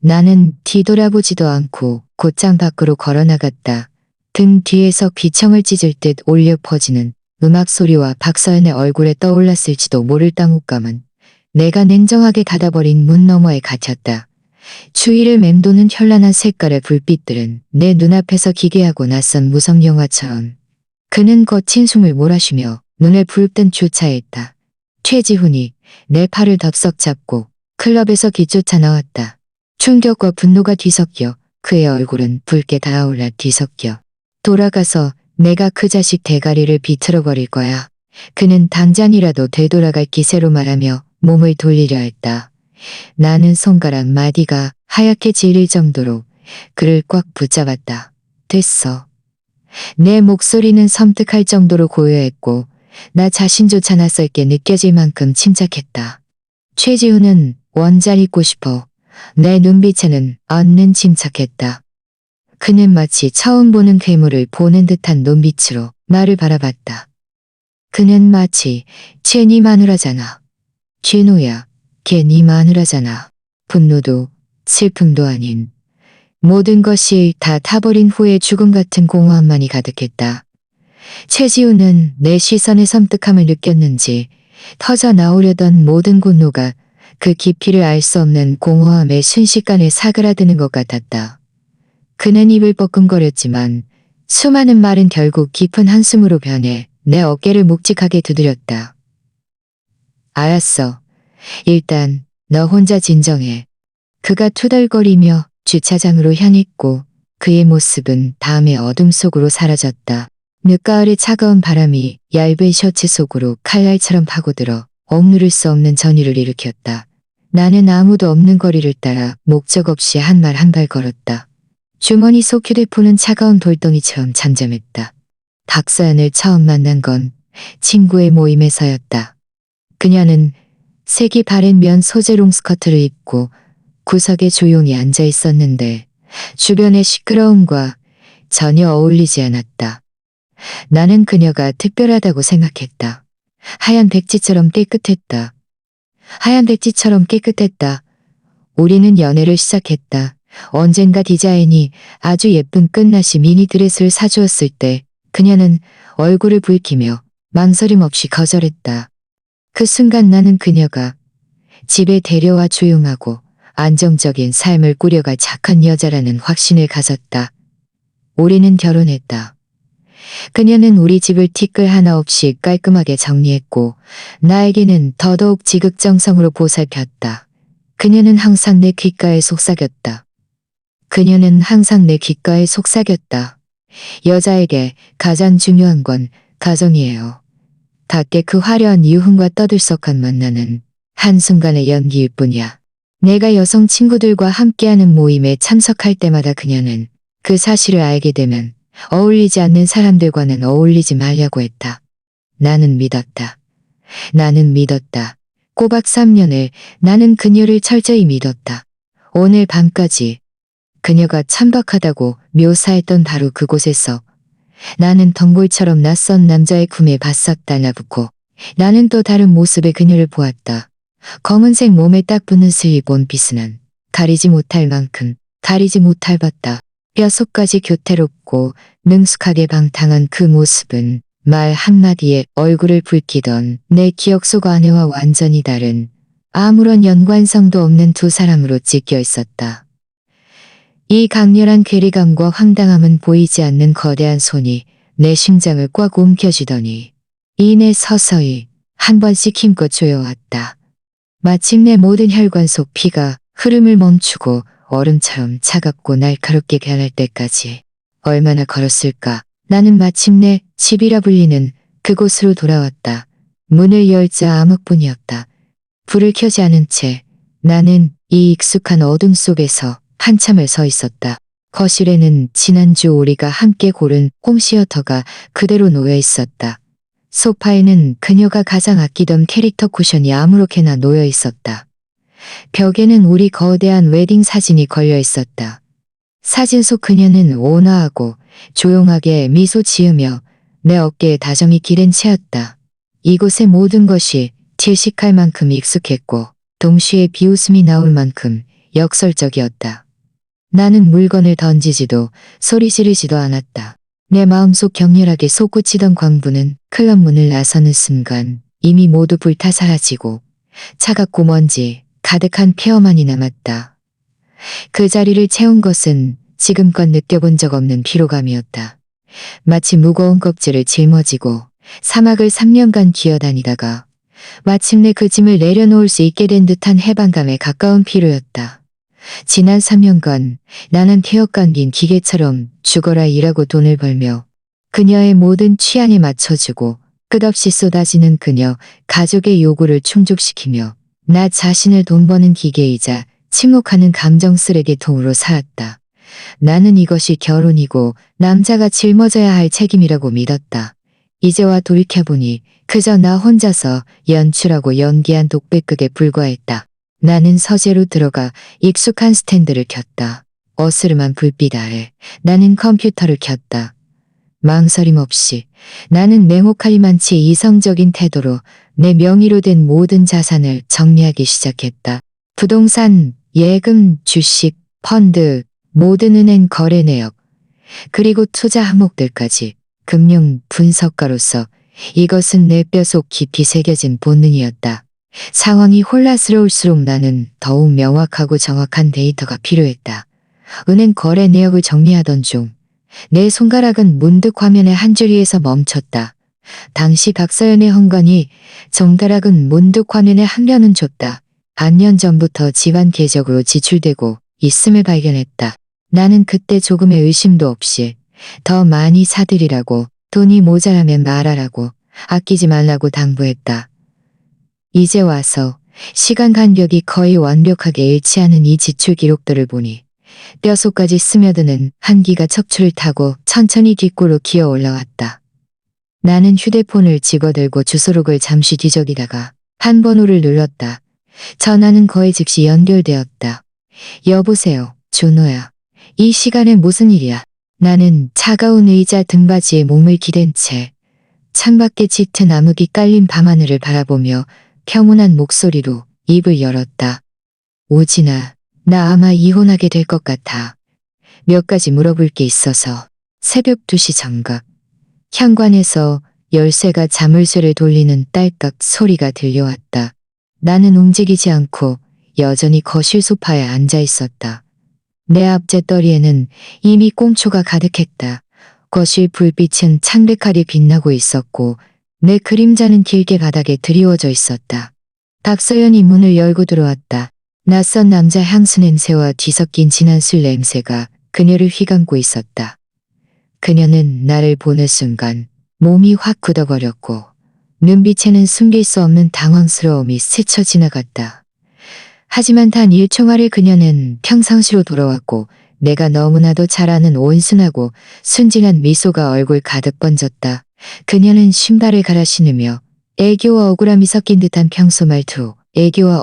나는 뒤돌아보지도 않고 곧장 밖으로 걸어나갔다. 등 뒤에서 귀청을 찢을 듯 울려 퍼지는 음악 소리와 박서연의 얼굴에 떠올랐을지도 모를 땅옥감은 내가 냉정하게 닫아버린 문 너머에 갇혔다. 주위를 맴도는 현란한 색깔의 불빛들은 내 눈앞에서 기괴하고 낯선 무성 영화처럼. 그는 거친 숨을 몰아쉬며 눈을 불뜬 주차했다. 최지훈이 내 팔을 덥석 잡고 클럽에서 기쫓아 나왔다. 충격과 분노가 뒤섞여 그의 얼굴은 붉게 달아올라 뒤섞여. 돌아가서 내가 그 자식 대가리를 비틀어 버릴 거야. 그는 당장이라도 되돌아갈 기세로 말하며 몸을 돌리려 했다. 나는 손가락 마디가 하얗게 질릴 정도로 그를 꽉 붙잡았다. 됐어. 내 목소리는 섬뜩할 정도로 고요했고 나 자신조차 낯설게 느껴질 만큼 침착했다. 최지훈은 원잘 있고 싶어. 내 눈빛에는 얻는 침착했다. 그는 마치 처음 보는 괴물을 보는 듯한 눈빛으로 나를 바라봤다. 그는 마치 쟤 네 마누라잖아. 진호야, 걔 네 마누라잖아. 분노도 슬픔도 아닌 모든 것이 다 타버린 후의 죽음 같은 공허함만이 가득했다. 최지우는 내 시선의 섬뜩함을 느꼈는지 터져 나오려던 모든 분노가 그 깊이를 알 수 없는 공허함에 순식간에 사그라드는 것 같았다. 그는 입을 뻐끔거렸지만 수많은 말은 결국 깊은 한숨으로 변해 내 어깨를 묵직하게 두드렸다. 알았어. 일단 너 혼자 진정해. 그가 투덜거리며 주차장으로 향했고 그의 모습은 다음의 어둠 속으로 사라졌다. 늦가을의 차가운 바람이 얇은 셔츠 속으로 칼날처럼 파고들어 억누를 수 없는 전율을 일으켰다. 나는 아무도 없는 거리를 따라 목적 없이 한 발 한 발 걸었다. 주머니 속 휴대폰은 차가운 돌덩이처럼 잠잠했다. 박서연을 처음 만난 건 친구의 모임에서였다. 그녀는 색이 바랜 면 소재 롱스커트를 입고 구석에 조용히 앉아 있었는데 주변의 시끄러움과 전혀 어울리지 않았다. 나는 그녀가 특별하다고 생각했다. 하얀 백지처럼 깨끗했다. 하얀 백지처럼 깨끗했다. 우리는 연애를 시작했다. 언젠가 디자인이 아주 예쁜 끝나시 미니 드레스를 사주었을 때 그녀는 얼굴을 붉히며 망설임 없이 거절했다. 그 순간 나는 그녀가 집에 데려와 조용하고 안정적인 삶을 꾸려갈 착한 여자라는 확신을 가졌다. 우리는 결혼했다. 그녀는 우리 집을 티끌 하나 없이 깔끔하게 정리했고 나에게는 더더욱 지극정성으로 보살폈다. 그녀는 항상 내 귓가에 속삭였다. 그녀는 항상 내 귓가에 속삭였다. 여자에게 가장 중요한 건 가정이에요. 닿게 그 화려한 유흥과 떠들썩한 만나는 한순간의 연기일 뿐이야. 내가 여성 친구들과 함께하는 모임에 참석할 때마다 그녀는 그 사실을 알게 되면 어울리지 않는 사람들과는 어울리지 말라고 했다. 나는 믿었다. 나는 믿었다. 꼬박 3년을 나는 그녀를 철저히 믿었다. 오늘 밤까지 그녀가 천박하다고 묘사했던 바로 그곳에서 나는 덩굴처럼 낯선 남자의 품에 바싹 달라붙고 나는 또 다른 모습의 그녀를 보았다. 검은색 몸에 딱 붙는 슬립 원피스는 가리지 못할 만큼 가리지 못할 봤다. 뼛속까지 교태롭고 능숙하게 방탕한 그 모습은 말 한마디에 얼굴을 붉히던 내 기억 속 아내와 완전히 다른 아무런 연관성도 없는 두 사람으로 찢겨 있었다. 이 강렬한 괴리감과 황당함은 보이지 않는 거대한 손이 내 심장을 꽉 움켜쥐더니 이내 서서히 한 번씩 힘껏 조여왔다. 마침내 모든 혈관 속 피가 흐름을 멈추고 얼음처럼 차갑고 날카롭게 변할 때까지 얼마나 걸었을까. 나는 마침내 집이라 불리는 그곳으로 돌아왔다. 문을 열자 암흑뿐이었다. 불을 켜지 않은 채 나는 이 익숙한 어둠 속에서 한참을 서 있었다. 거실에는 지난주 우리가 함께 고른 홈시어터가 그대로 놓여 있었다. 소파에는 그녀가 가장 아끼던 캐릭터 쿠션이 아무렇게나 놓여 있었다. 벽에는 우리 거대한 웨딩 사진이 걸려 있었다. 사진 속 그녀는 온화하고 조용하게 미소 지으며 내 어깨에 다정히 기댄 채였다. 이곳의 모든 것이 질식할 만큼 익숙했고 동시에 비웃음이 나올 만큼 역설적이었다. 나는 물건을 던지지도 소리 지르지도 않았다. 내 마음속 격렬하게 솟구치던 광부는 클럽 문을 나서는 순간 이미 모두 불타 사라지고 차갑고 먼지 가득한 폐허만이 남았다. 그 자리를 채운 것은 지금껏 느껴본 적 없는 피로감이었다. 마치 무거운 껍질을 짊어지고 사막을 3년간 기어다니다가 마침내 그 짐을 내려놓을 수 있게 된 듯한 해방감에 가까운 피로였다. 지난 3년간 나는 태역감긴 기계처럼 죽어라 일하고 돈을 벌며 그녀의 모든 취향에 맞춰주고 끝없이 쏟아지는 그녀 가족의 요구를 충족시키며 나 자신을 돈 버는 기계이자 침묵하는 감정 쓰레기통으로 살았다. 나는 이것이 결혼이고 남자가 짊어져야 할 책임이라고 믿었다. 이제와 돌이켜보니 그저 나 혼자서 연출하고 연기한 독백극에 불과했다. 나는 서재로 들어가 익숙한 스탠드를 켰다. 어스름한 불빛 아래 나는 컴퓨터를 켰다. 망설임 없이 나는 냉혹하리만치 이성적인 태도로 내 명의로 된 모든 자산을 정리하기 시작했다. 부동산, 예금, 주식, 펀드, 모든 은행 거래 내역, 그리고 투자 항목들까지 금융 분석가로서 이것은 내 뼈속 깊이 새겨진 본능이었다. 상황이 혼란스러울수록 나는 더욱 명확하고 정확한 데이터가 필요했다. 은행 거래 내역을 정리하던 중 내 손가락은 문득 화면의 한 줄위에서 멈췄다. 당시 박서연의 현관이 정가락은 문득 화면의 한 면은 줬다. 반년 전부터 집안 계적으로 지출되고 있음을 발견했다. 나는 그때 조금의 의심도 없이 더 많이 사들이라고, 돈이 모자라면 말하라고, 아끼지 말라고 당부했다. 이제 와서 시간 간격이 거의 완벽하게 일치하는 이 지출 기록들을 보니 뼛속까지 스며드는 한기가 척추를 타고 천천히 뒷골로 기어 올라왔다. 나는 휴대폰을 집어들고 주소록을 잠시 뒤적이다가 한 번호를 눌렀다. 전화는 거의 즉시 연결되었다. 여보세요, 준호야. 이 시간에 무슨 일이야? 나는 차가운 의자 등받이에 몸을 기댄 채 창밖에 짙은 암흑이 깔린 밤하늘을 바라보며 평온한 목소리로 입을 열었다. 오진아, 나 아마 이혼하게 될 것 같아. 몇 가지 물어볼 게 있어서. 새벽 2시 정각. 현관에서 열쇠가 자물쇠를 돌리는 딸깍 소리가 들려왔다. 나는 움직이지 않고 여전히 거실 소파에 앉아 있었다. 내 앞재떨이에는 이미 꽁초가 가득했다. 거실 불빛은 창백하게 빛나고 있었고 내 그림자는 길게 바닥에 드리워져 있었다. 박서연이 문을 열고 들어왔다. 낯선 남자 향수 냄새와 뒤섞인 진한 술 냄새가 그녀를 휘감고 있었다. 그녀는 나를 보는 순간 몸이 확 굳어버렸고 눈빛에는 숨길 수 없는 당황스러움이 스쳐 지나갔다. 하지만 단 1초 만에 그녀는 평상시로 돌아왔고 내가 너무나도 잘 아는 온순하고 순진한 미소가 얼굴 가득 번졌다. 그녀는 신발을 갈아 신으며 애교와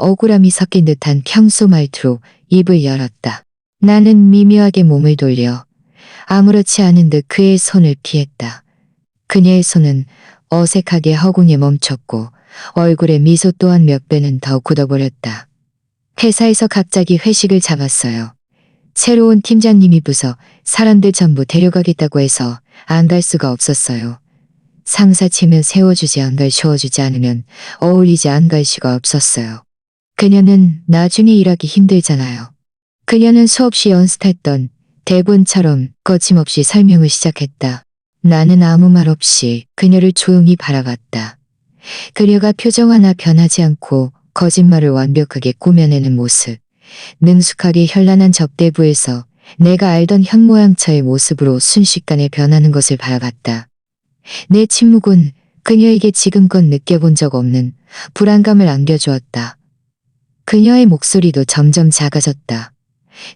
억울함이 섞인 듯한 평소 말투로 입을 열었다. 나는 미묘하게 몸을 돌려 아무렇지 않은 듯 그의 손을 피했다. 그녀의 손은 어색하게 허공에 멈췄고 얼굴의 미소 또한 몇 배는 더 굳어버렸다. 회사에서 갑자기 회식을 잡았어요. 새로운 팀장님이 부서 사람들 전부 데려가겠다고 해서 안 갈 수가 없었어요. 상사 치면 세워주지 안 갈 쉬어주지 않으면 어울리지 안 갈 수가 없었어요. 그녀는 나중에 일하기 힘들잖아요. 그녀는 수없이 연습했던 대본처럼 거침없이 설명을 시작했다. 나는 아무 말 없이 그녀를 조용히 바라봤다. 그녀가 표정 하나 변하지 않고 거짓말을 완벽하게 꾸며내는 모습. 능숙하게 현란한 접대부에서 내가 알던 현모양처의 모습으로 순식간에 변하는 것을 바라봤다. 내 침묵은 그녀에게 지금껏 느껴본 적 없는 불안감을 안겨주었다. 그녀의 목소리도 점점 작아졌다.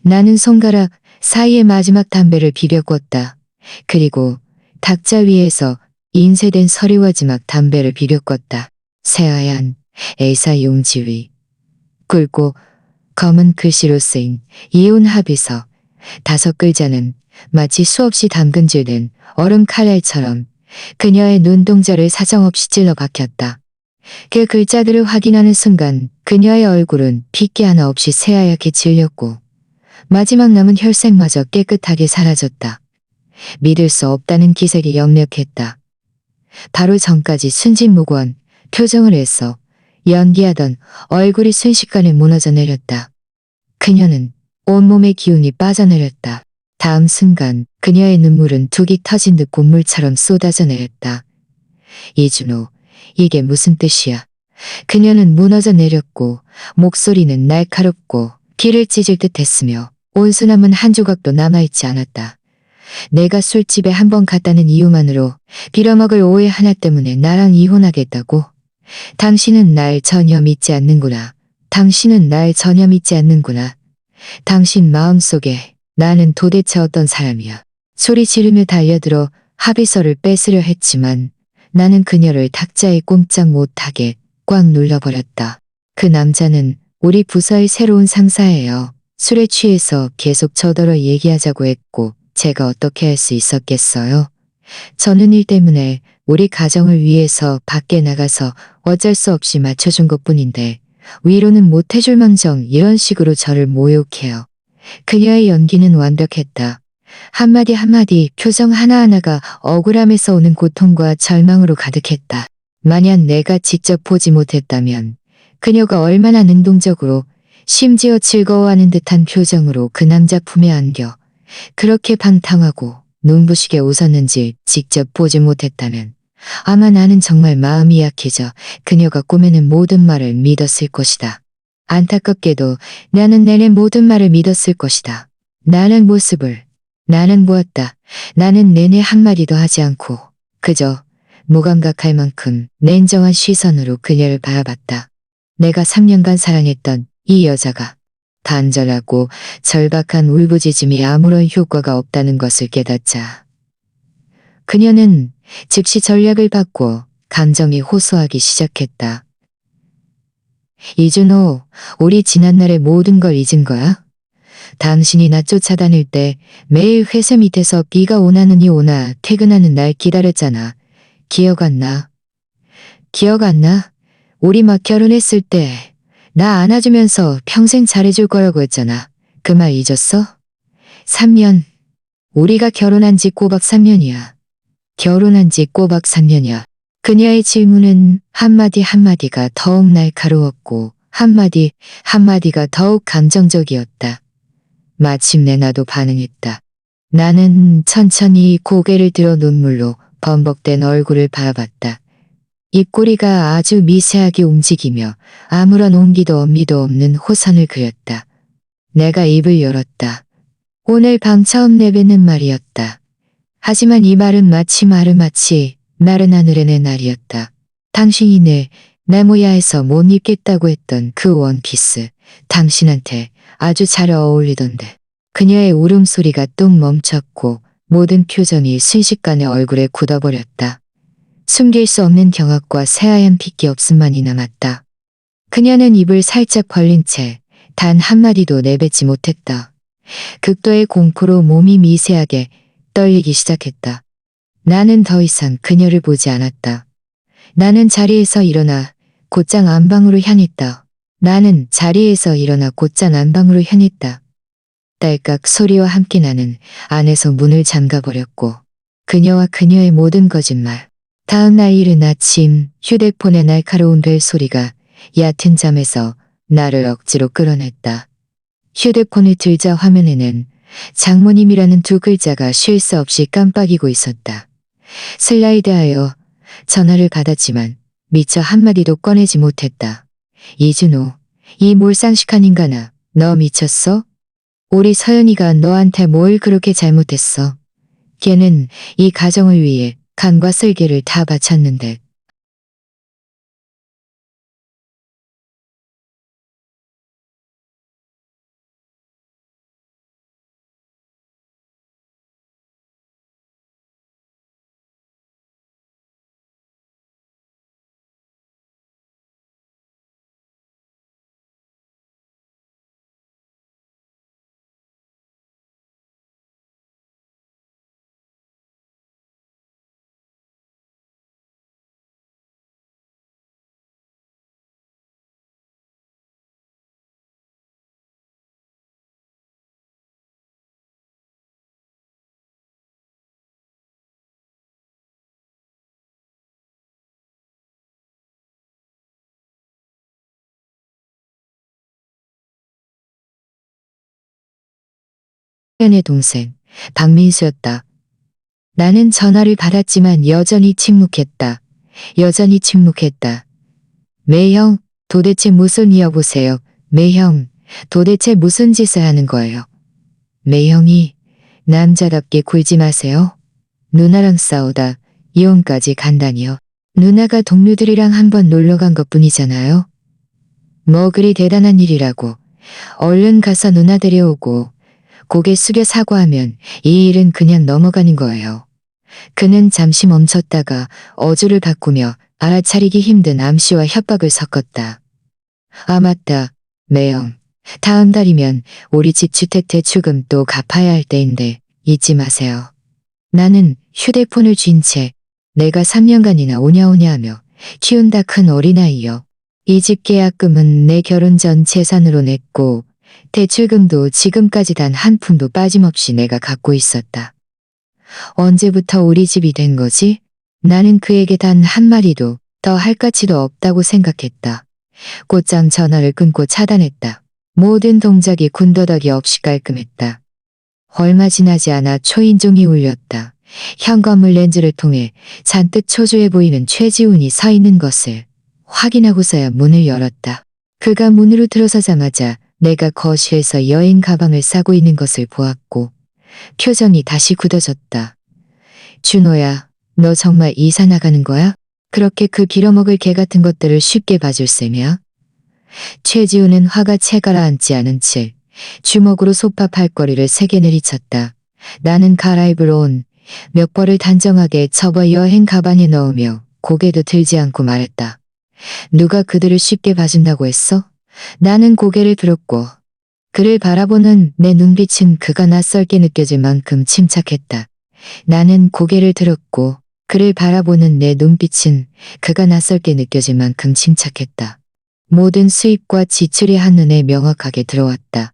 나는 손가락 사이에 마지막 담배를 비벼 껐다. 그리고 탁자 위에서 인쇄된 서리와지막 담배를 비벼 껐다. 새하얀 A사 용지 위 굵고 검은 글씨로 쓰인 이혼 합의서 5글자는 마치 수없이 담금질된 얼음 칼날처럼 그녀의 눈동자를 사정없이 찔러 박혔다. 그 글자들을 확인하는 순간 그녀의 얼굴은 핏기 하나 없이 새하얗게 질렸고 마지막 남은 혈색마저 깨끗하게 사라졌다. 믿을 수 없다는 기색이 역력했다. 바로 전까지 순진무구한 표정을 해서 연기하던 얼굴이 순식간에 무너져 내렸다. 그녀는 온몸의 기운이 빠져내렸다. 다음 순간 그녀의 눈물은 둑이 터진 듯 곡물처럼 쏟아져 내렸다. 이준호, 이게 무슨 뜻이야? 그녀는 무너져 내렸고 목소리는 날카롭고 귀를 찢을 듯 했으며 온수남은 한 조각도 남아있지 않았다. 내가 술집에 한 번 갔다는 이유만으로 빌어먹을 오해 하나 때문에 나랑 이혼하겠다고? 당신은 날 전혀 믿지 않는구나. 당신은 날 전혀 믿지 않는구나. 당신 마음속에 나는 도대체 어떤 사람이야. 소리 지르며 달려들어 합의서를 뺏으려 했지만 나는 그녀를 탁자에 꼼짝 못하게 꽉 눌러버렸다. 그 남자는 우리 부서의 새로운 상사예요. 술에 취해서 계속 저더러 얘기하자고 했고 제가 어떻게 할 수 있었겠어요? 저는 일 때문에 우리 가정을 위해서 밖에 나가서 어쩔 수 없이 맞춰준 것뿐인데 위로는 못해줄 망정 이런 식으로 저를 모욕해요. 그녀의 연기는 완벽했다. 한마디 한마디 표정 하나하나가 억울함에서 오는 고통과 절망으로 가득했다. 만약 내가 직접 보지 못했다면 그녀가 얼마나 능동적으로 심지어 즐거워하는 듯한 표정으로 그 남자 품에 안겨 그렇게 방탕하고 눈부시게 웃었는지 직접 보지 못했다면 아마 나는 정말 마음이 약해져 그녀가 꼬매는 모든 말을 믿었을 것이다. 안타깝게도 나는 내내 모든 말을 믿었을 것이다. 나는 모습을, 나는 보았다. 나는 내내 한마디도 하지 않고 그저 무감각할 만큼 냉정한 시선으로 그녀를 바라봤다. 내가 3년간 사랑했던 이 여자가 단절하고 절박한 울부짖음이 아무런 효과가 없다는 것을 깨닫자 그녀는 즉시 전략을 바꿔 감정이 호소하기 시작했다. 이준호, 우리 지난날의 모든 걸 잊은 거야? 당신이 나 쫓아다닐 때 매일 회사 밑에서 비가 오나느니 오나 퇴근하는 날 기다렸잖아. 기억 안 나? 기억 안 나? 우리 막 결혼했을 때 나 안아주면서 평생 잘해줄 거라고 했잖아. 그 말 잊었어? 3년. 우리가 결혼한 지 꼬박 3년이야. 결혼한 지 꼬박 3년이야. 그녀의 질문은 한마디 한마디가 더욱 날카로웠고 한마디 한마디가 더욱 감정적이었다. 마침내 나도 반응했다. 나는 천천히 고개를 들어 눈물로 범벅된 얼굴을 바라봤다. 입꼬리가 아주 미세하게 움직이며 아무런 온기도 엄미도 없는 호선을 그렸다. 내가 입을 열었다. 오늘 밤 처음 내뱉는 말이었다. 하지만 이 말은 마치 나른 하늘의 날이었다. 당신이 내 나무야에서 못 입겠다고 했던 그 원피스. 당신한테 아주 잘 어울리던데. 그녀의 울음소리가 뚝 멈췄고 모든 표정이 순식간에 얼굴에 굳어버렸다. 숨길 수 없는 경악과 새하얀 핏기 없음만이 남았다. 그녀는 입을 살짝 벌린 채 단 한마디도 내뱉지 못했다. 극도의 공포로 몸이 미세하게 떨리기 시작했다. 나는 더 이상 그녀를 보지 않았다. 나는 자리에서 일어나 곧장 안방으로 향했다. 나는 자리에서 일어나 곧장 안방으로 향했다. 딸깍 소리와 함께 나는 안에서 문을 잠가버렸고 그녀와 그녀의 모든 거짓말. 다음 날 이른 아침 휴대폰의 날카로운 벨소리가 얕은 잠에서 나를 억지로 끌어냈다. 휴대폰을 들자 화면에는 장모님이라는 두 글자가 쉴 새 없이 깜빡이고 있었다. 슬라이드하여 전화를 받았지만 미처 한마디도 꺼내지 못했다. 이준호, 이 몰상식한 인간아, 너 미쳤어? 우리 서연이가 너한테 뭘 그렇게 잘못했어? 걔는 이 가정을 위해 간과 쓸개를 다 바쳤는데 박서연의 동생 박민수였다. 나는 전화를 받았지만 여전히 침묵했다. 여전히 침묵했다. 매형, 도대체 무슨 여보세요? 매형, 도대체 무슨 짓을 하는 거예요? 매형이 남자답게 굴지 마세요. 누나랑 싸우다 이혼까지 간다니요. 누나가 동료들이랑 한번 놀러 간 것뿐이잖아요. 뭐 그리 대단한 일이라고. 얼른 가서 누나 데려오고 고개 숙여 사과하면 이 일은 그냥 넘어가는 거예요. 그는 잠시 멈췄다가 어조를 바꾸며 알아차리기 힘든 암시와 협박을 섞었다. 아 맞다. 매형. 다음 달이면 우리 집 주택 대출금 또 갚아야 할 때인데 잊지 마세요. 나는 휴대폰을 쥔 채 내가 3년간이나 오냐오냐 하며 키운다 큰 어린아이여. 이 집 계약금은 내 결혼 전 재산으로 냈고 대출금도 지금까지 단 한 푼도 빠짐없이 내가 갖고 있었다. 언제부터 우리 집이 된 거지? 나는 그에게 단 한마디도 더 할 가치도 없다고 생각했다. 곧장 전화를 끊고 차단했다. 모든 동작이 군더더기 없이 깔끔했다. 얼마 지나지 않아 초인종이 울렸다. 현관문 렌즈를 통해 잔뜩 초조해 보이는 최지훈이 서 있는 것을 확인하고서야 문을 열었다. 그가 문으로 들어서자마자 내가 거실에서 여행 가방을 싸고 있는 것을 보았고 표정이 다시 굳어졌다. 준호야, 너 정말 이사 나가는 거야? 그렇게 그 빌어먹을 개 같은 것들을 쉽게 봐줄 셈이야? 최지우는 화가 채 가라앉지 않은 채 주먹으로 소파 팔걸이를 3개 내리쳤다. 나는 갈아입으러 온 몇 벌을 단정하게 접어 여행 가방에 넣으며 고개도 들지 않고 말했다. 누가 그들을 쉽게 봐준다고 했어? 나는 고개를 들었고 그를 바라보는 내 눈빛은 그가 낯설게 느껴질 만큼 침착했다. 나는 고개를 들었고 그를 바라보는 내 눈빛은 그가 낯설게 느껴질 만큼 침착했다. 모든 수입과 지출이 한눈에 명확하게 들어왔다.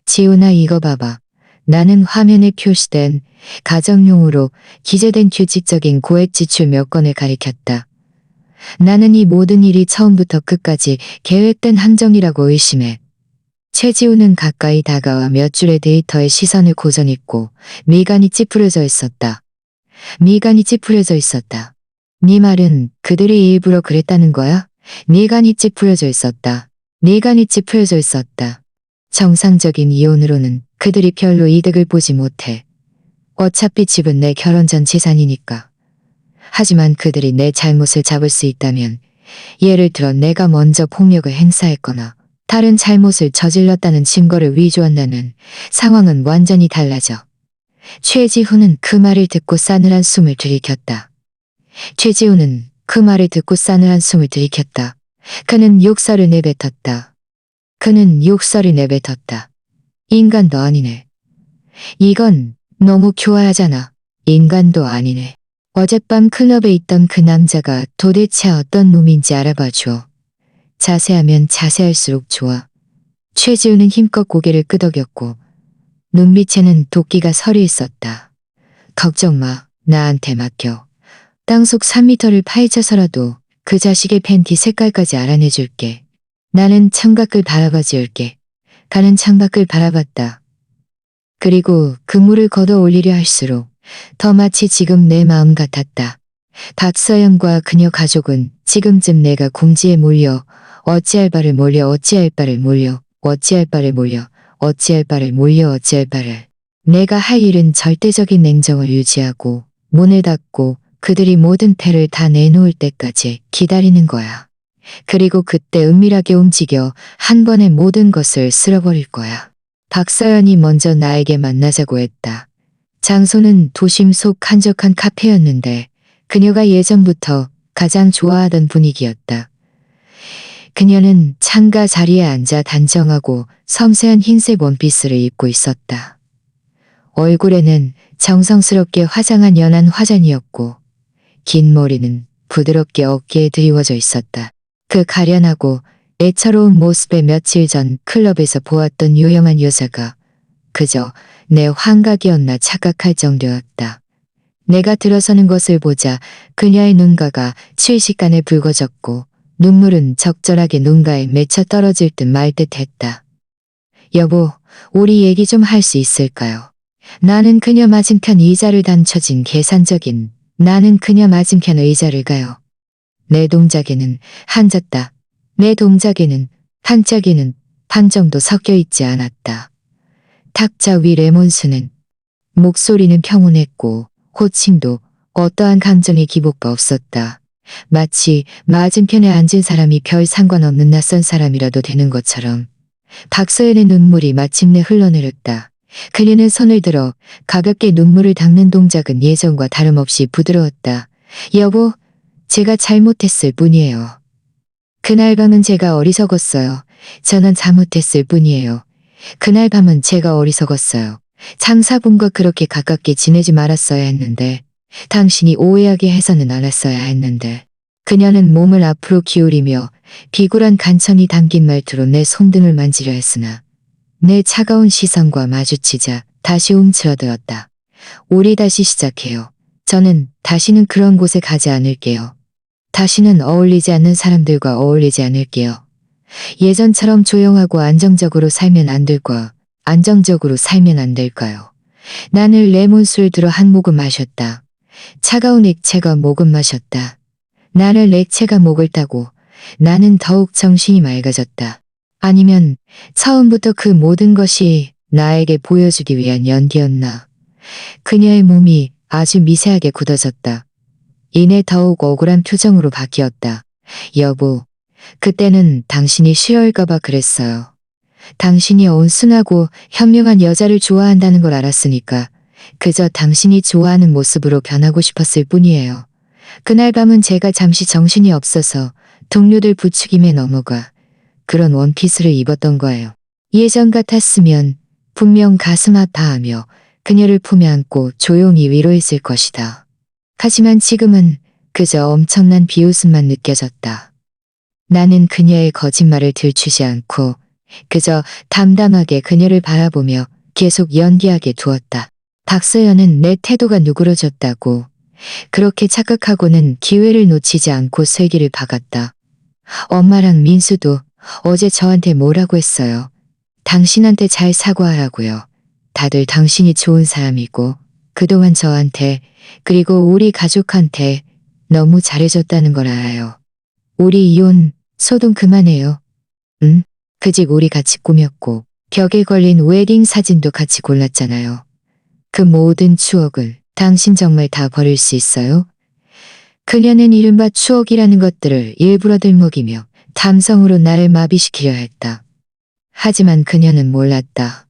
지훈아 이거 봐봐. 나는 화면에 표시된 가정용으로 기재된 규칙적인 고액 지출 몇 건을 가리켰다. 나는 이 모든 일이 처음부터 끝까지 계획된 함정이라고 의심해. 최지우는 가까이 다가와 몇 줄의 데이터에 시선을 고정했고 미간이 찌푸려져 있었다. 미간이 찌푸려져 있었다. 네 말은 그들이 일부러 그랬다는 거야? 미간이 찌푸려져 있었다. 미간이 찌푸려져 있었다. 정상적인 이혼으로는 그들이 별로 이득을 보지 못해. 어차피 집은 내 결혼 전 재산이니까. 하지만 그들이 내 잘못을 잡을 수 있다면 예를 들어 내가 먼저 폭력을 행사했거나 다른 잘못을 저질렀다는 증거를 위조한다면 상황은 완전히 달라져. 최지훈은 그 말을 듣고 싸늘한 숨을 들이켰다. 최지훈은 그 말을 듣고 싸늘한 숨을 들이켰다. 그는 욕설을 내뱉었다. 그는 욕설을 내뱉었다. 인간도 아니네. 이건 너무 교활하잖아. 인간도 아니네. 어젯밤 클럽에 있던 그 남자가 도대체 어떤 놈인지 알아봐줘. 자세하면 자세할수록 좋아. 최지우는 힘껏 고개를 끄덕였고 눈빛에는 도끼가 서려 있었다. 걱정 마. 나한테 맡겨. 땅속 3m를 파헤쳐서라도 그 자식의 팬티 색깔까지 알아내줄게. 나는 창밖을 바라봐 지을게. 가는 창밖을 바라봤다. 그리고 그물을 걷어 올리려 할수록 더 마치 지금 내 마음 같았다. 박서연과 그녀 가족은 지금쯤 내가 궁지에 몰려 어찌할 바를 몰려 어찌할 바를 몰려 어찌할 바를 몰려 어찌할 바를 몰려 어찌할 바를. 내가 할 일은 절대적인 냉정을 유지하고 문을 닫고 그들이 모든 패를 다 내놓을 때까지 기다리는 거야. 그리고 그때 은밀하게 움직여 한 번에 모든 것을 쓸어버릴 거야. 박서연이 먼저 나에게 만나자고 했다. 장소는 도심 속 한적한 카페였는데 그녀가 예전부터 가장 좋아하던 분위기였다. 그녀는 창가 자리에 앉아 단정하고 섬세한 흰색 원피스를 입고 있었다. 얼굴에는 정성스럽게 화장한 연한 화장이었고 긴 머리는 부드럽게 어깨에 드리워져 있었다. 그 가련하고 애처로운 모습에 며칠 전 클럽에서 보았던 유명한 여자가 그저 내 환각이었나 착각할 정도였다. 내가 들어서는 것을 보자 그녀의 눈가가 순식간에 붉어졌고 눈물은 적절하게 눈가에 맺혀 떨어질 듯 말 듯 했다. 여보, 우리 얘기 좀 할 수 있을까요? 나는 그녀 맞은편 의자를 단쳐진 계산적인 나는 그녀 맞은편 의자를 가요. 내 동작에는 한졌다. 내 동작에는 반짝이는 반정도 섞여 있지 않았다. 탁자 위 레몬수는 목소리는 평온했고 호칭도 어떠한 감정의 기복가 없었다. 마치 맞은편에 앉은 사람이 별 상관없는 낯선 사람이라도 되는 것처럼. 박서연의 눈물이 마침내 흘러내렸다. 그녀는 손을 들어 가볍게 눈물을 닦는 동작은 예전과 다름없이 부드러웠다. 여보, 제가 잘못했을 뿐이에요. 그날 밤은 제가 어리석었어요. 저는 잘못했을 뿐이에요. 그날 밤은 제가 어리석었어요. 장사분과 그렇게 가깝게 지내지 말았어야 했는데, 당신이 오해하게 해서는 않았어야 했는데. 그녀는 몸을 앞으로 기울이며 비굴한 간청이 담긴 말투로 내 손등을 만지려 했으나 내 차가운 시선과 마주치자 다시 움츠러들었다. 우리 다시 시작해요. 저는 다시는 그런 곳에 가지 않을게요. 다시는 어울리지 않는 사람들과 어울리지 않을게요. 예전처럼 조용하고 안정적으로 살면 안 될까? 안정적으로 살면 안 될까요? 나는 레몬술 들어 한 모금 마셨다. 차가운 액체가 목을 마셨다. 나를 액체가 목을 타고 나는 더욱 정신이 맑아졌다. 아니면 처음부터 그 모든 것이 나에게 보여주기 위한 연기였나. 그녀의 몸이 아주 미세하게 굳어졌다. 이내 더욱 억울한 표정으로 바뀌었다. 여보, 그때는 당신이 싫어할까봐 그랬어요. 당신이 온순하고 현명한 여자를 좋아한다는 걸 알았으니까 그저 당신이 좋아하는 모습으로 변하고 싶었을 뿐이에요. 그날 밤은 제가 잠시 정신이 없어서 동료들 부추김에 넘어가 그런 원피스를 입었던 거예요. 예전 같았으면 분명 가슴 아파하며 그녀를 품에 안고 조용히 위로했을 것이다. 하지만 지금은 그저 엄청난 비웃음만 느껴졌다. 나는 그녀의 거짓말을 들추지 않고 그저 담담하게 그녀를 바라보며 계속 연기하게 두었다. 박서연은 내 태도가 누그러졌다고 그렇게 착각하고는 기회를 놓치지 않고 쐐기를 박았다. 엄마랑 민수도 어제 저한테 뭐라고 했어요. 당신한테 잘 사과하라고요. 다들 당신이 좋은 사람이고 그동안 저한테 그리고 우리 가족한테 너무 잘해줬다는 걸 알아요. 우리 이혼, 소동 그만해요. 응? 그 집 우리 같이 꾸몄고 벽에 걸린 웨딩 사진도 같이 골랐잖아요. 그 모든 추억을 당신 정말 다 버릴 수 있어요? 그녀는 이른바 추억이라는 것들을 일부러 들먹이며 감성으로 나를 마비시키려 했다. 하지만 그녀는 몰랐다.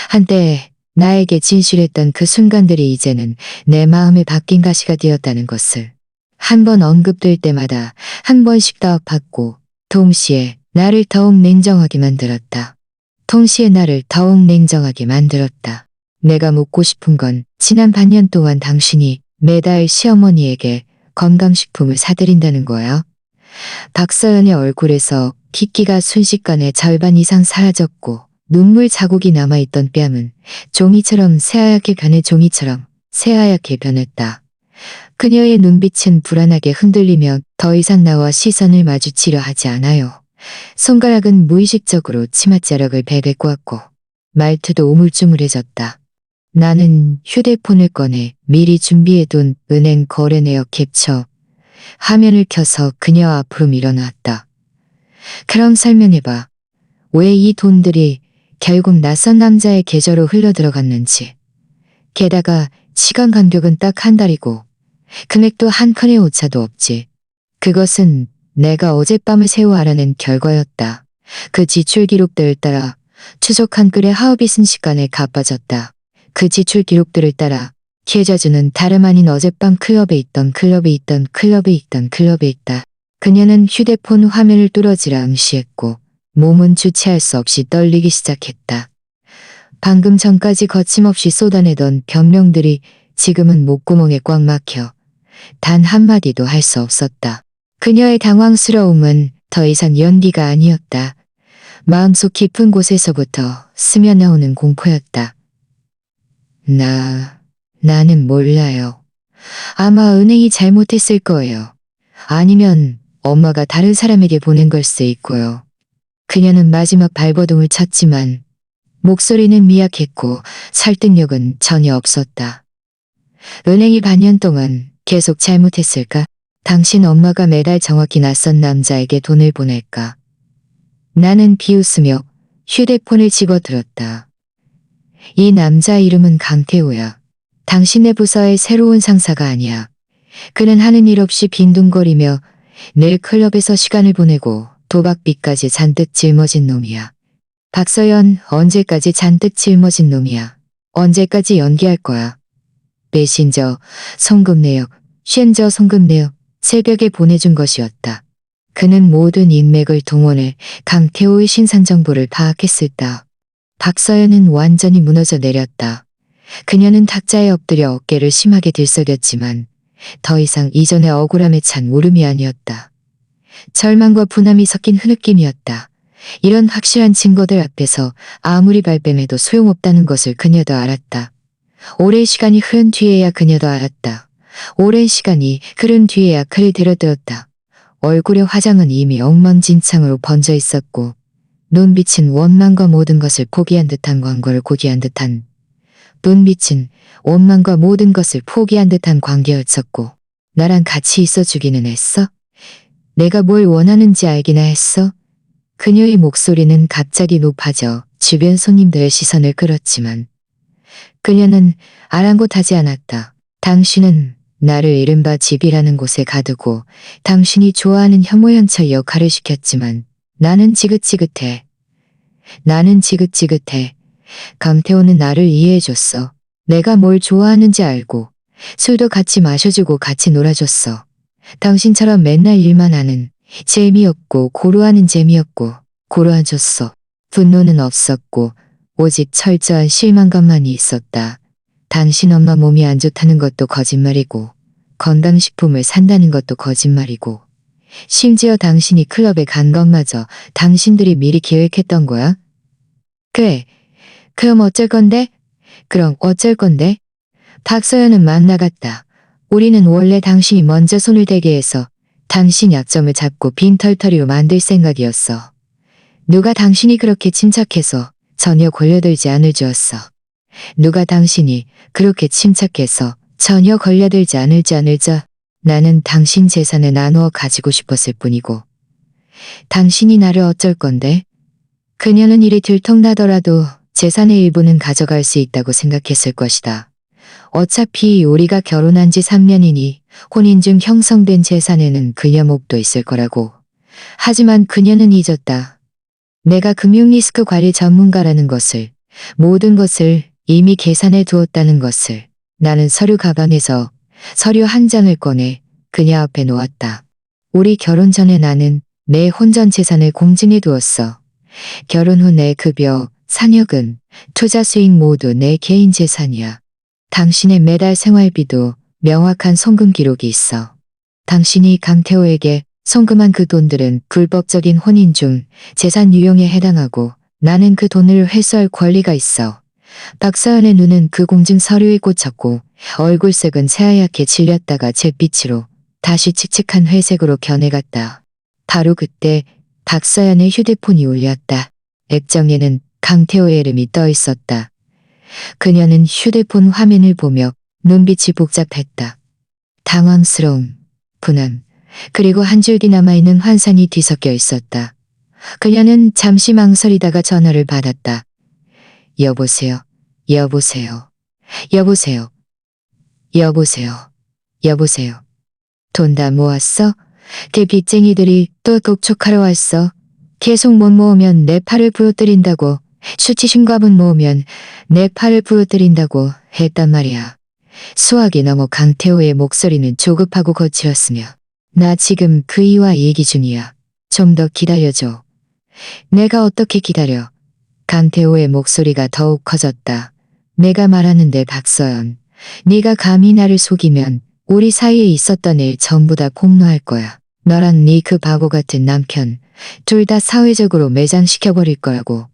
한때 나에게 진실했던 그 순간들이 이제는 내 마음에 박힌 가시가 되었다는 것을. 한 번 언급될 때마다 한 번씩 더 아팠고 동시에 나를 더욱 냉정하게 만들었다. 동시에 나를 더욱 냉정하게 만들었다. 내가 묻고 싶은 건 지난 반년 동안 당신이 매달 시어머니에게 건강식품을 사드린다는 거야? 박서연의 얼굴에서 핏기가 순식간에 절반 이상 사라졌고 눈물 자국이 남아있던 뺨은 종이처럼 새하얗게 종이처럼 새하얗게 변했다. 그녀의 눈빛은 불안하게 흔들리며 더 이상 나와 시선을 마주치려 하지 않아요. 손가락은 무의식적으로 치맛자락을 베베 꼬았고 말투도 우물쭈물해졌다. 나는 휴대폰을 꺼내 미리 준비해둔 은행 거래 내역 캡처 화면을 켜서 그녀 앞으로 밀어놨다. 그럼 설명해봐. 왜 이 돈들이 결국 낯선 남자의 계좌로 흘러들어갔는지. 게다가 시간 간격은 딱 한 달이고 금액도 한 푼의 오차도 없지. 그것은 내가 어젯밤을 새우 알아낸 결과였다. 그 지출 기록들을 따라 추적한 글의 하업이 순식간에 가빠졌다. 그 지출 기록들을 따라 계좌주는 다름 아닌 어젯밤 클럽에 있다. 그녀는 휴대폰 화면을 뚫어지라 응시했고 몸은 주체할 수 없이 떨리기 시작했다. 방금 전까지 거침없이 쏟아내던 변명들이 지금은 목구멍에 꽉 막혀 단 한마디도 할 수 없었다. 그녀의 당황스러움은 더 이상 연기가 아니었다. 마음속 깊은 곳에서부터 스며나오는 공포였다. 나는 몰라요. 아마 은행이 잘못했을 거예요. 아니면 엄마가 다른 사람에게 보낸 걸 수도 있고요. 그녀는 마지막 발버둥을 쳤지만 목소리는 미약했고 설득력은 전혀 없었다. 은행이 반년 동안 계속 잘못했을까? 당신 엄마가 매달 정확히 낯선 남자에게 돈을 보낼까? 나는 비웃으며 휴대폰을 집어들었다. 이 남자 이름은 강태호야. 당신네 부서의 새로운 상사가 아니야. 그는 하는 일 없이 빈둥거리며 내일 클럽에서 시간을 보내고 도박빚까지 잔뜩 짊어진 놈이야. 박서연, 언제까지 잔뜩 짊어진 놈이야. 언제까지 연기할 거야. 메신저, 송금 내역, 쉔저 송금 내역, 새벽에 보내준 것이었다. 그는 모든 인맥을 동원해 강태호의 신상 정보를 파악했을다. 박서연은 완전히 무너져 내렸다. 그녀는 탁자에 엎드려 어깨를 심하게 들썩였지만 더 이상 이전의 억울함에 찬 울음이 아니었다. 절망과 분함이 섞인 흐느낌이었다. 이런 확실한 증거들 앞에서 아무리 발뺌해도 소용없다는 것을 그녀도 알았다. 오랜 시간이 흐른 뒤에야 그녀도 알았다. 오랜 시간이 흐른 뒤에야 그를 들여들었다. 얼굴의 화장은 이미 엉망진창으로 번져 있었고 눈빛은 원망과 모든 것을 포기한 듯한 광고를 고귀한 듯한 눈빛은 원망과 모든 것을 포기한 듯한 광기였었고 나랑 같이 있어주기는 했어? 내가 뭘 원하는지 알기나 했어? 그녀의 목소리는 갑자기 높아져 주변 손님들의 시선을 끌었지만 그녀는 아랑곳하지 않았다. 당신은 나를 이른바 집이라는 곳에 가두고 당신이 좋아하는 혐오연차 역할을 시켰지만 나는 지긋지긋해. 나는 지긋지긋해. 강태호는 나를 이해해줬어. 내가 뭘 좋아하는지 알고 술도 같이 마셔주고 같이 놀아줬어. 당신처럼 맨날 일만 하는 재미없고 고루하는 재미없고 고루해줬어. 분노는 없었고 오직 철저한 실망감만이 있었다. 당신 엄마 몸이 안 좋다는 것도 거짓말이고 건강식품을 산다는 것도 거짓말이고 심지어 당신이 클럽에 간 것마저 당신들이 미리 계획했던 거야? 그래. 그럼 어쩔 건데? 그럼 어쩔 건데? 박서연은 막 나갔다. 우리는 원래 당신이 먼저 손을 대게 해서 당신 약점을 잡고 빈털터리로 만들 생각이었어. 누가 당신이 그렇게 침착해서 전혀 걸려들지 않을 줄 알았어. 누가 당신이 그렇게 침착해서 전혀 걸려들지 않을 줄 나는 당신 재산을 나누어 가지고 싶었을 뿐이고. 당신이 나를 어쩔 건데? 그녀는 일이 들통나더라도 재산의 일부는 가져갈 수 있다고 생각했을 것이다. 어차피 우리가 결혼한 지 3년이니 혼인 중 형성된 재산에는 그녀 몫도 있을 거라고. 하지만 그녀는 잊었다. 내가 금융리스크 관리 전문가라는 것을, 모든 것을 이미 계산해 두었다는 것을. 나는 서류 가방에서 서류 한 장을 꺼내 그녀 앞에 놓았다. 우리 결혼 전에 나는 내 혼전 재산을 공증해 두었어. 결혼 후 내 급여, 상여금, 투자 수익 모두 내 개인 재산이야. 당신의 매달 생활비도 명확한 송금 기록이 있어. 당신이 강태호에게 송금한 그 돈들은 불법적인 혼인 중 재산 유용에 해당하고 나는 그 돈을 회수할 권리가 있어. 박서연의 눈은 그 공증 서류에 꽂혔고 얼굴색은 새하얗게 질렸다가 잿빛으로 다시 칙칙한 회색으로 변해갔다. 바로 그때 박서연의 휴대폰이 울렸다. 액정에는 강태호의 이름이 떠 있었다. 그녀는 휴대폰 화면을 보며 눈빛이 복잡했다. 당황스러움, 분함, 그리고 한 줄기 남아있는 환상이 뒤섞여 있었다. 그녀는 잠시 망설이다가 전화를 받았다. 여보세요, 여보세요, 여보세요, 여보세요, 여보세요. 돈 다 모았어? 그 빚쟁이들이 또 독촉하러 왔어. 계속 못 모으면 내 팔을 부러뜨린다고, 수치심과분 모으면 내 팔을 부러뜨린다고 했단 말이야. 수학이 넘어 강태호의 목소리는 조급하고 거칠었으며 나 지금 그이와 얘기 중이야. 좀 더 기다려줘. 내가 어떻게 기다려? 강태호의 목소리가 더욱 커졌다. 내가 말하는데 박서연, 네가 감히 나를 속이면 우리 사이에 있었던 일 전부 다 폭로할 거야. 너랑 네 그 바보 같은 남편 둘 다 사회적으로 매장시켜버릴 거라고.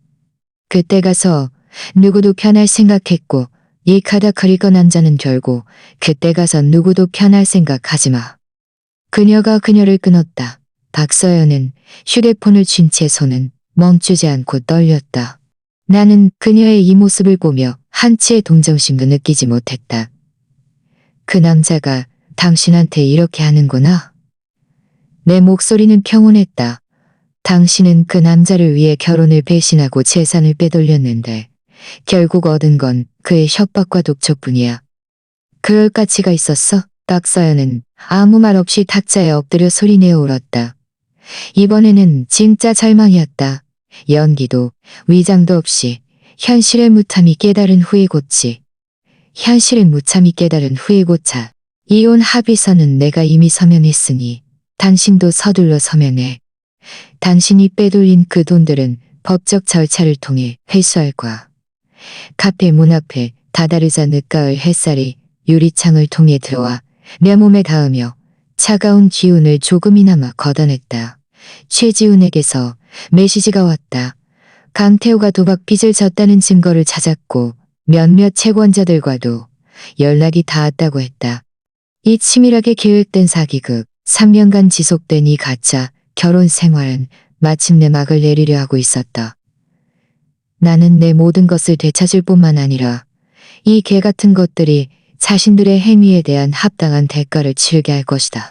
그때 가서 누구도 편할 생각했고 이 가다 그리고 남자는 결국 그때 가서 누구도 편할 생각하지 마. 그녀가 그녀를 끊었다. 박서연은 휴대폰을 쥔 채 손은 멈추지 않고 떨렸다. 나는 그녀의 이 모습을 보며 한치의 동정심도 느끼지 못했다. 그 남자가 당신한테 이렇게 하는구나. 내 목소리는 평온했다. 당신은 그 남자를 위해 결혼을 배신하고 재산을 빼돌렸는데 결국 얻은 건 그의 협박과 독촉뿐이야. 그럴 가치가 있었어? 박서연은 아무 말 없이 탁자에 엎드려 소리내어 울었다. 이번에는 진짜 절망이었다. 연기도 위장도 없이 현실의 무참히 깨달은 후에 고치. 현실의 무참히 깨달은 후에 고차. 이혼 합의서는 내가 이미 서명했으니 당신도 서둘러 서명해. 당신이 빼돌린 그 돈들은 법적 절차를 통해 회수할 거야. 카페 문 앞에 다다르자 늦가을 햇살이 유리창을 통해 들어와 내 몸에 닿으며 차가운 기운을 조금이나마 걷어냈다. 최지훈에게서 메시지가 왔다. 강태호가 도박 빚을 졌다는 증거를 찾았고 몇몇 채권자들과도 연락이 닿았다고 했다. 이 치밀하게 계획된 사기극, 3년간 지속된 이 가짜 결혼 생활은 마침내 막을 내리려 하고 있었다. 나는 내 모든 것을 되찾을 뿐만 아니라 이 개 같은 것들이 자신들의 행위에 대한 합당한 대가를 치르게 할 것이다.